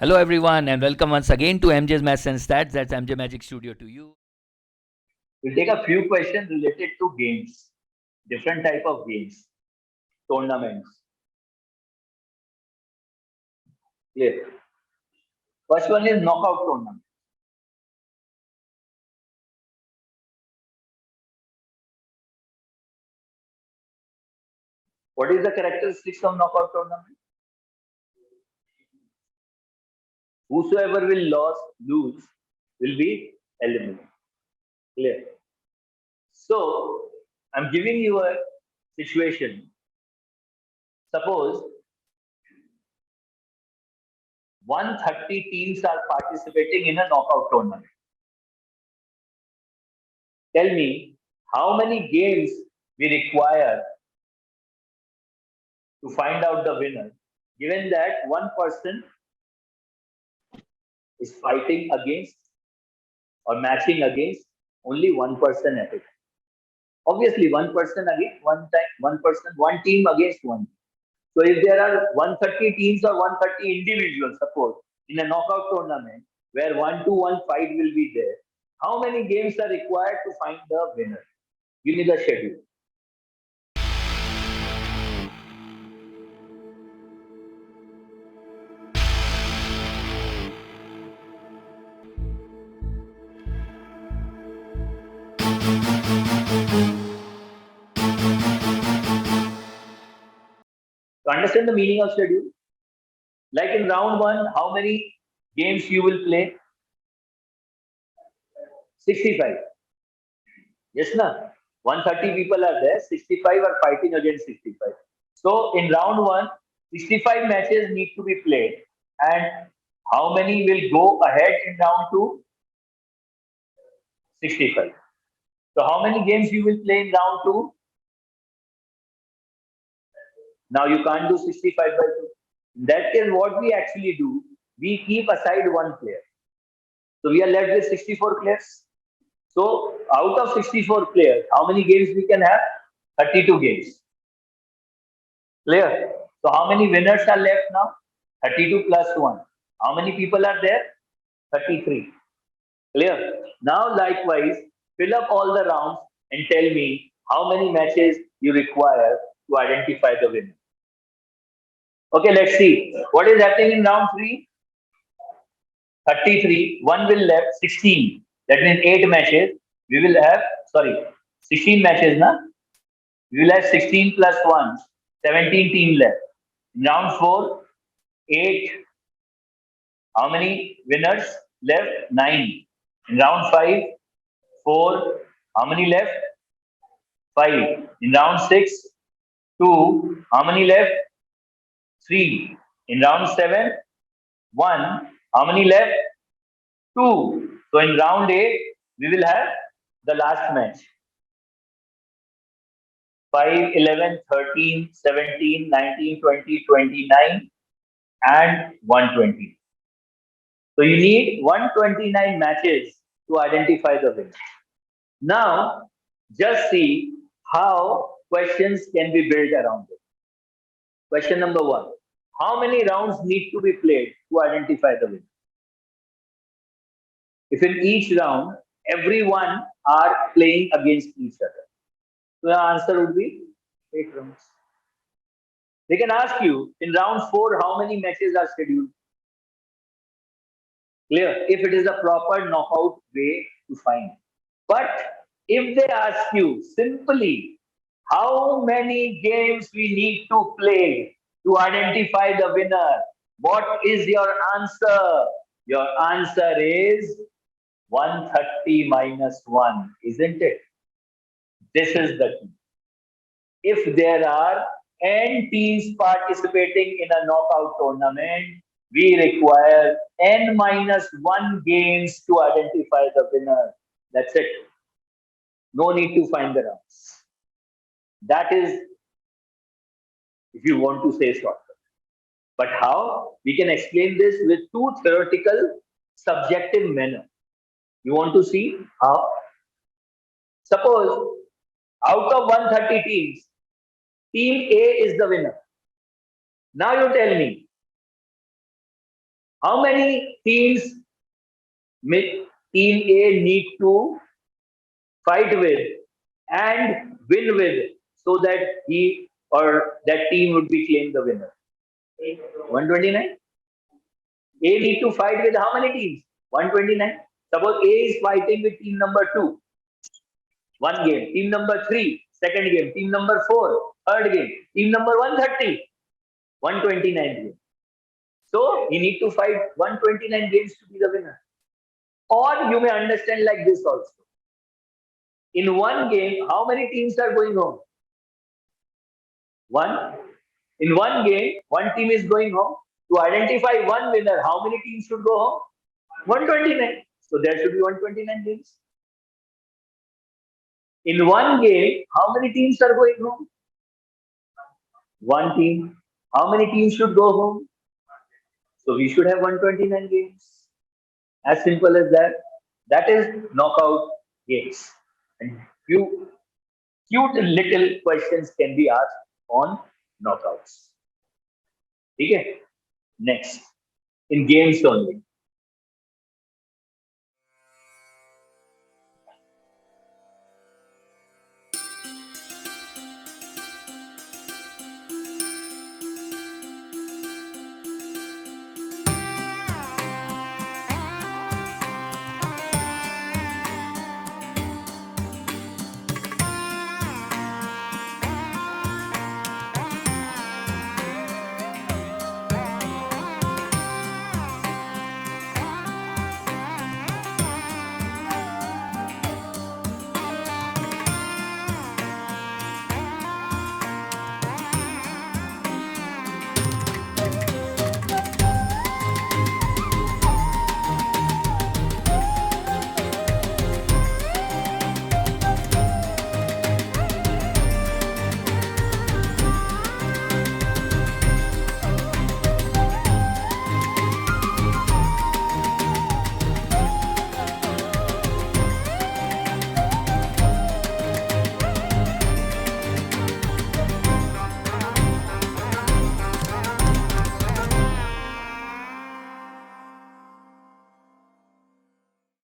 Hello everyone and welcome once again to MJ's Maths and Stats. That's MJ Magic Studio to you. We'll take a few questions related to games, different type of games, tournaments. Clear. First one is knockout tournament. What is the characteristics of knockout tournament? Whosoever will lose will be eliminated. Clear. So I'm giving you a situation. Suppose 130 teams are participating in a knockout tournament. Tell me how many games we require to find out the winner, given that one person is fighting against or matching against only one person at a time. Obviously, one person against one time, one person, one team against one. So if there are 130 teams or 130 individuals, suppose in a knockout tournament where 1-to-1 fight will be there, how many games are required to find the winner? Give me the schedule. To understand the meaning of schedule, like in round one, how many games you will play? 65. Yes, na? 130 people are there, 65 are fighting against 65. So in round one, 65 matches need to be played. And how many will go ahead in round two? 65. So how many games you will play in round two? Now you can't do 65 by 2. In that case, what we actually do, we keep aside one player. So we are left with 64 players. So out of 64 players, how many games we can have? 32 games. Clear? So how many winners are left now? 32 plus 1. How many people are there? 33. Clear? Now likewise, fill up all the rounds and tell me how many matches you require to identify the winner. Okay, let's see. What is happening in round 3? 33. 1 will left, 16. That means 8 matches. We will have, sorry, 16 matches, na? We will have 16 plus 1, 17 team left. In round 4, 8. How many winners left? 9. In round 5, 4. How many left? 5. In round 6, 2. How many left? 3. In round 7, 1. How many left? 2. So in round 8, we will have the last match. 5, 11, 13, 17, 19, 20, 29, and 120. So you need 129 matches to identify the winner. Now, just see how questions can be built around it. Question number 1. How many rounds need to be played to identify the winner? If in each round, everyone are playing against each other. So the answer would be 8 rounds. They can ask you in round 4 how many matches are scheduled. Clear? If it is a proper knockout way to find. But if they ask you simply how many games we need to play to identify the winner, what is your answer? Your answer is 130 minus 1, isn't it? This is the key. If there are n teams participating in a knockout tournament, we require n minus 1 games to identify the winner. That's it. No need to find the rounds. That is, if you want to say shortcut. But how? We can explain this with two theoretical subjective manner. You want to see how? Suppose out of 130 teams, team A is the winner. Now you tell me, How many teams team A need to fight with and win with so that he or that team would be claimed the winner? 129. A need to fight with how many teams? 129. Suppose A is fighting with team number 2, one game. Team number 3, second game. Team number 4, third game. Team number 130, 129 games. So he need to fight 129 games to be the winner. Or you may understand like this also. In one game, how many teams are going home? One. In one game, one team is going home. To identify one winner, how many teams should go home? 129. So there should be 129 games. In one game, how many teams are going home? One team. How many teams should go home? So we should have 129 games. As simple as that. That is knockout games. And few cute little questions can be asked on knockouts. Okay. Next, in games only.